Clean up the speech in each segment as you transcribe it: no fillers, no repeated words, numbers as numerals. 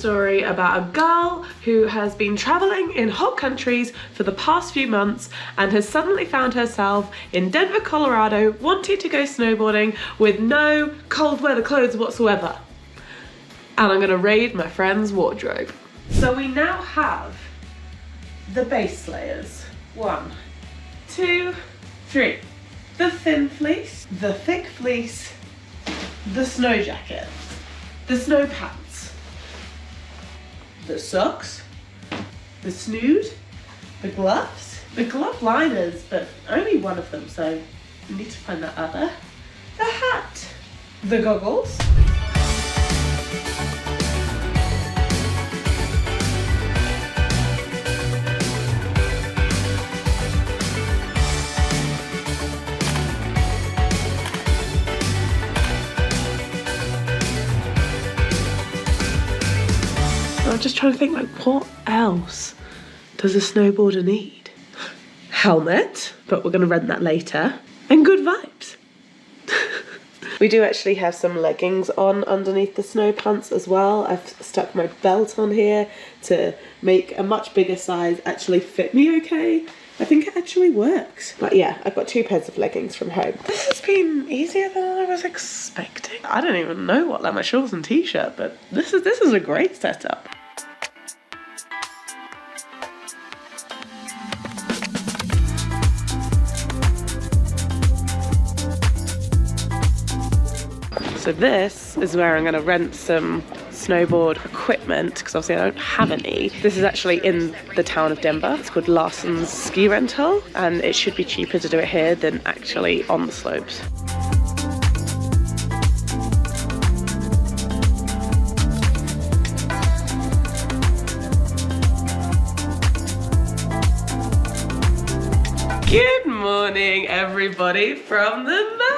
story about a girl who has been traveling in hot countries for the past few months and has suddenly found herself in Denver, Colorado, wanting to go snowboarding with no cold weather clothes whatsoever. And I'm gonna raid my friend's wardrobe. So we now have the base layers. 1, 2, 3. The thin fleece, the thick fleece, the snow jacket, the snow pants, the socks, the snood, the gloves, the glove liners, but only one of them, so we need to find that other, the hat, the goggles, I'm just trying to think, like, what else does a snowboarder need? Helmet, but we're gonna rent that later. And good vibes. We do actually have some leggings on underneath the snow pants as well. I've stuck my belt on here to make a much bigger size actually fit me okay. I think it actually works. But yeah, I've got 2 pairs of leggings from home. This has been easier than I was expecting. I don't even know what, like my shorts and t-shirt, but this is a great setup. So this is where I'm going to rent some snowboard equipment, because obviously I don't have any. This is actually in the town of Denver. It's called Larson's Ski Rental, and it should be cheaper to do it here than actually on the slopes. Good morning, everybody from the mountains.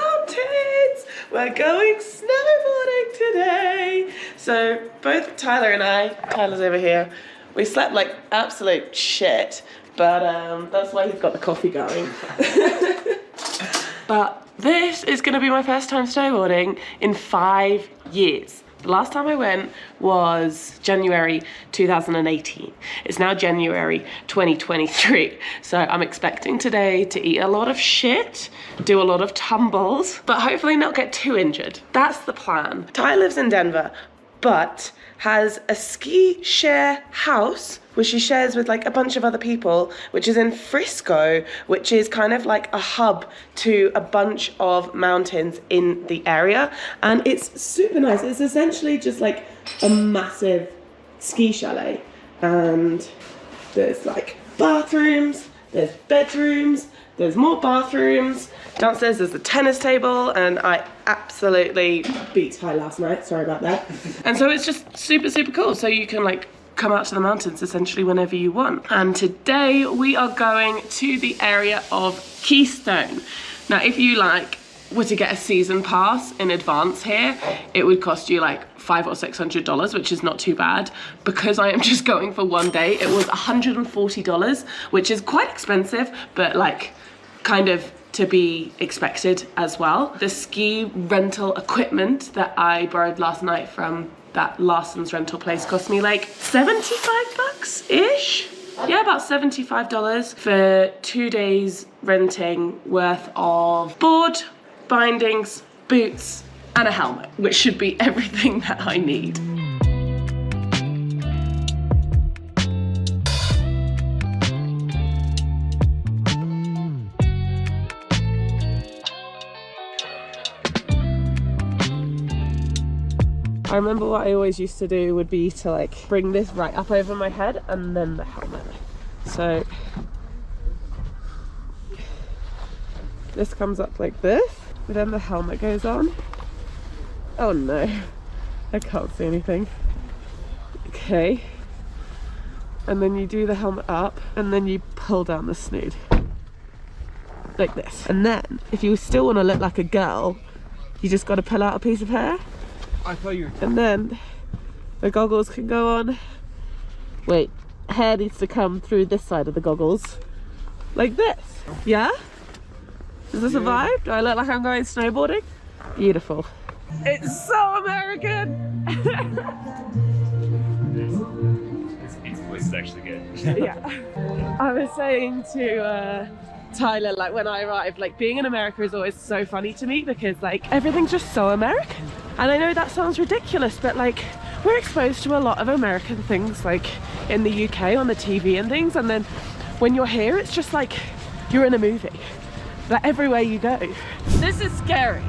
We're going snowboarding today. So both Tyler and I, Tyler's over here, we slept like absolute shit, but that's why he's got the coffee going. But this is gonna be my first time snowboarding in 5 years. The last time I went was January 2018. It's now January 2023. So I'm expecting today to eat a lot of shit, do a lot of tumbles, but hopefully not get too injured. That's the plan. Ty lives in Denver, but has a ski share house, which she shares with like a bunch of other people, which is in Frisco, which is kind of like a hub to a bunch of mountains in the area. And it's super nice. It's essentially just like a massive ski chalet. And there's like bathrooms, there's bedrooms, there's more bathrooms. Downstairs there's a tennis table, and I absolutely beat Ty last night, sorry about that. And so it's just super, super cool. So you can like come out to the mountains essentially whenever you want. And today we are going to the area of Keystone. Now, if you like were to get a season pass in advance here, it would cost you like $500 or $600, which is not too bad. Because I am just going for 1 day, it was $140, which is quite expensive, but like kind of to be expected as well. The ski rental equipment that I borrowed last night from that Larson's rental place cost me like 75 bucks-ish. Yeah, about $75 for 2 days renting worth of board, bindings, boots, and a helmet, which should be everything that I need. I remember what I always used to do would be to like bring this right up over my head and then the helmet. So this comes up like this, but then the helmet goes on. Oh no, I can't see anything. Okay. And then you do the helmet up and then you pull down the snood. Like this. And then, if you still want to look like a girl, you just got to pull out a piece of hair. I thought you were... And then the goggles can go on. Wait, hair needs to come through this side of the goggles. Like this. Yeah? Is this a vibe? Do I look like I'm going snowboarding? Beautiful. It's so American! actually good. Yeah. I was saying to Tyler, like when I arrived, like being in America is always so funny to me because like everything's just so American. And I know that sounds ridiculous, but like we're exposed to a lot of American things like in the UK on the TV and things, and then when you're here it's just like you're in a movie, like everywhere you go. This is scary.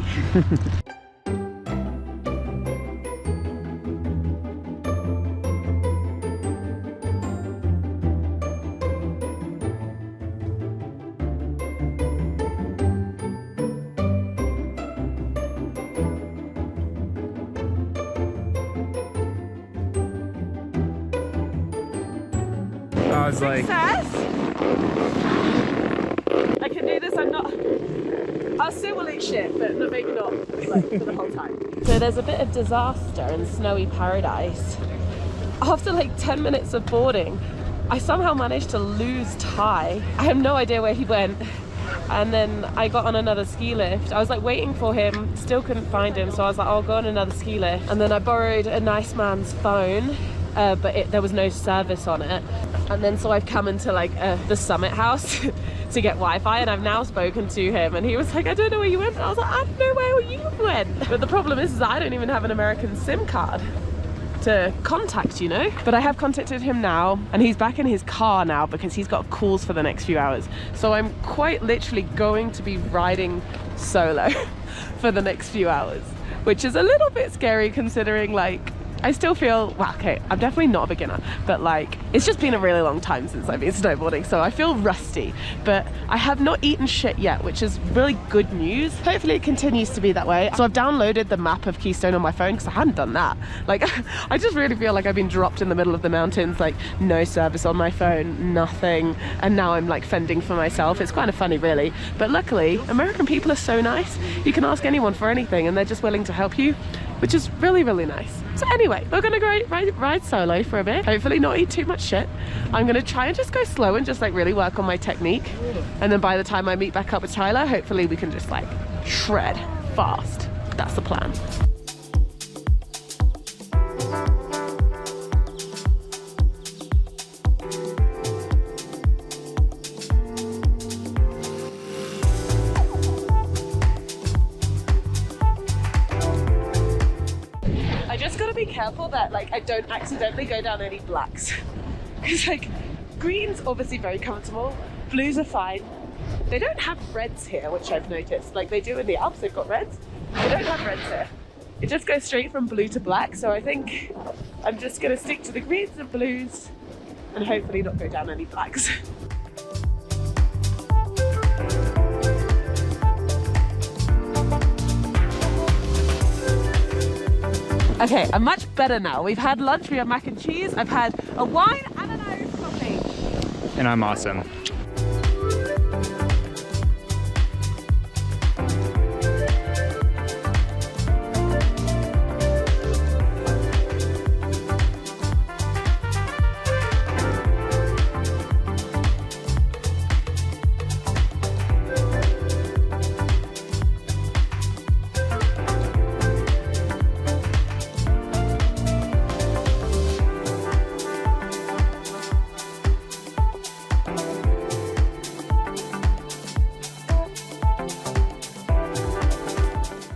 I was like, Success! I can do this, I'm not... I'll still will eat shit, but maybe not like, for the whole time. So there's a bit of disaster in snowy paradise. After like 10 minutes of boarding, I somehow managed to lose Ty. I have no idea where he went. And then I got on another ski lift. I was like waiting for him, still couldn't find him. So I was like, I'll go on another ski lift. And then I borrowed a nice man's phone, but there was no service on it. And then so I've come into like the Summit house to get Wi-Fi, and I've now spoken to him and he was like, I don't know where you went. And I was like, I don't know where you went. But the problem is that I don't even have an American SIM card to contact, you know? But I have contacted him now, and he's back in his car now because he's got calls for the next few hours. So I'm quite literally going to be riding solo for the next few hours, which is a little bit scary considering like I still feel, well, okay, I'm definitely not a beginner, but like, it's just been a really long time since I've been snowboarding, so I feel rusty, but I have not eaten shit yet, which is really good news. Hopefully it continues to be that way. So I've downloaded the map of Keystone on my phone because I hadn't done that. Like, I just really feel like I've been dropped in the middle of the mountains, like no service on my phone, nothing, and now I'm like fending for myself. It's kind of funny really, but luckily American people are so nice. You can ask anyone for anything and they're just willing to help you, which is really, really nice. So anyway, we're gonna go ride solo for a bit, hopefully not eat too much shit. I'm gonna try and just go slow and just like really work on my technique. And then by the time I meet back up with Tyler, hopefully we can just like shred fast. That's the plan. Be careful that like I don't accidentally go down any blacks because like green's obviously very comfortable, blues are fine. They don't have reds here, which I've noticed. Like they do in the Alps, they've got reds. They don't have reds here. It just goes straight from blue to black, so I think I'm just gonna stick to the greens and blues and hopefully not go down any blacks. Okay, I'm much better now. We've had lunch, we have mac and cheese, I've had a wine and an Irish coffee. and I'm awesome.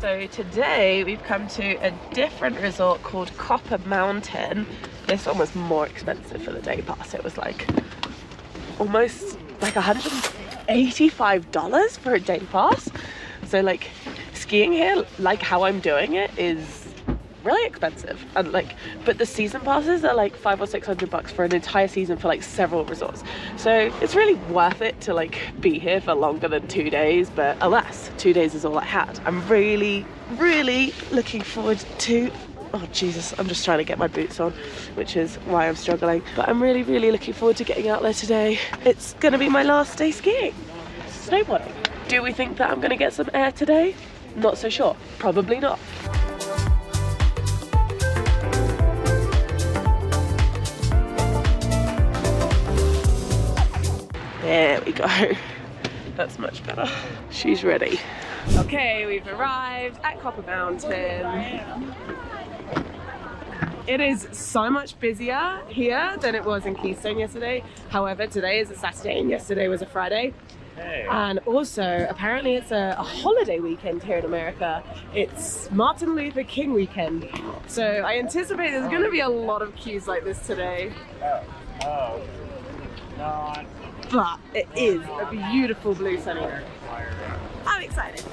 So today we've come to a different resort called Copper Mountain. This one was more expensive for the day pass. It was like almost like $185 for a day pass. So like skiing here, like how I'm doing it, is really expensive. And like, but the season passes are like $500 or $600 for an entire season for like several resorts. So it's really worth it to like be here for longer than 2 days, but alas, 2 days is all I had. I'm really, really looking forward to, oh Jesus, I'm just trying to get my boots on, which is why I'm struggling. But I'm really, really looking forward to getting out there today. It's gonna be my last day skiing, snowboarding. Do we think that I'm gonna get some air today? Not so sure, probably not. There we go. That's much better. She's ready. Okay, we've arrived at Copper Mountain. It is so much busier here than it was in Keystone yesterday. However, today is a Saturday and yesterday was a Friday. Hey. And also, apparently it's a holiday weekend here in America. It's Martin Luther King weekend. So I anticipate there's going to be a lot of queues like this today. Oh. No. But it is a beautiful blue sunny day. I'm excited.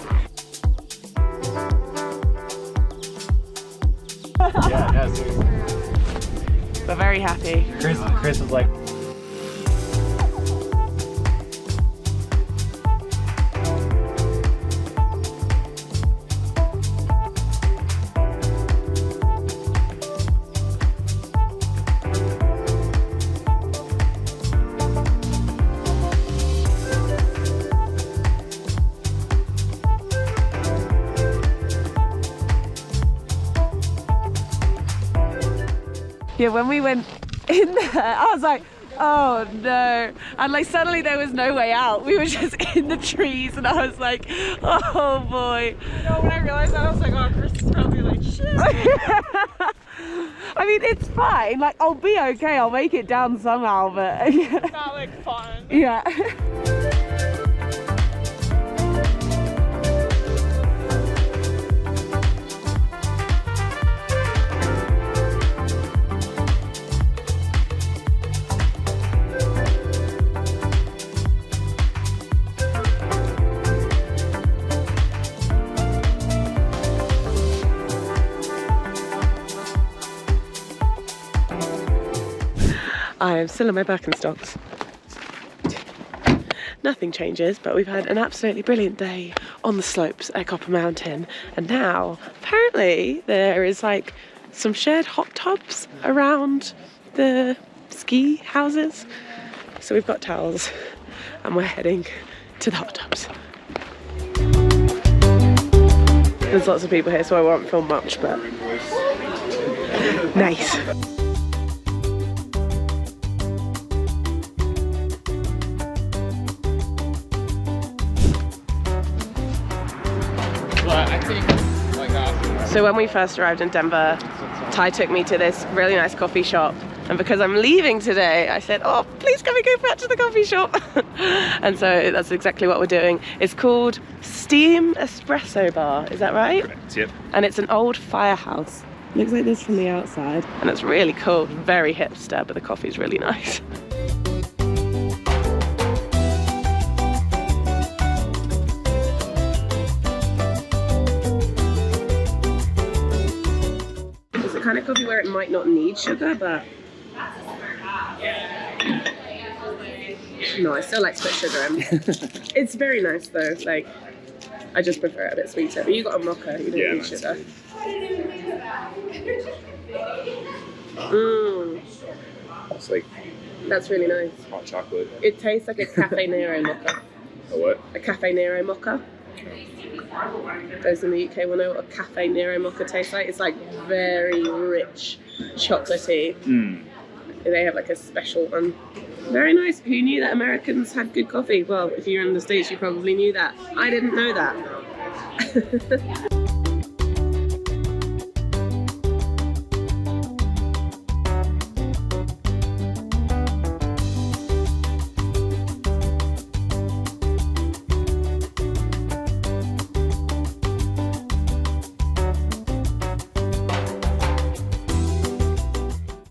Yeah, seriously. We're very happy. Chris was like, Yeah, when we went in there, I was like, oh no. And like suddenly there was no way out. We were just in the trees and I was like, oh boy. You know, when I realized that, I was like, oh, Chris is probably like, shit. I mean, it's fine. Like, I'll be okay. I'll make it down somehow, but It's not like fun. yeah. I am still in my Birkenstocks. Nothing changes, but we've had an absolutely brilliant day on the slopes at Copper Mountain. And now, apparently, there is like some shared hot tubs around the ski houses. So we've got towels and we're heading to the hot tubs. There's lots of people here, so I won't film much, but nice. So when we first arrived in Denver, Ty took me to this really nice coffee shop. And because I'm leaving today, I said, oh, please can we go back to the coffee shop? And so that's exactly what we're doing. It's called Steam Espresso Bar, is that right? correct, yep. And it's an old firehouse. Looks like this from the outside. And it's really cool, very hipster, but the coffee's really nice. It's the kind of coffee where it might not need sugar, but no, I still like to put sugar in. It's very nice though, like, I just prefer it a bit sweeter. But you got a mocha, you don't need sugar. It's like That's really nice. hot chocolate. It tastes like a Cafe Nero mocha. A what? A Cafe Nero mocha. Those in the UK will know what a Cafe Nero mocha tastes like. It's like very rich, chocolatey. They have like a special one. Very nice. Who knew that Americans had good coffee? Well, if you're in the States, you probably knew that. I didn't know that.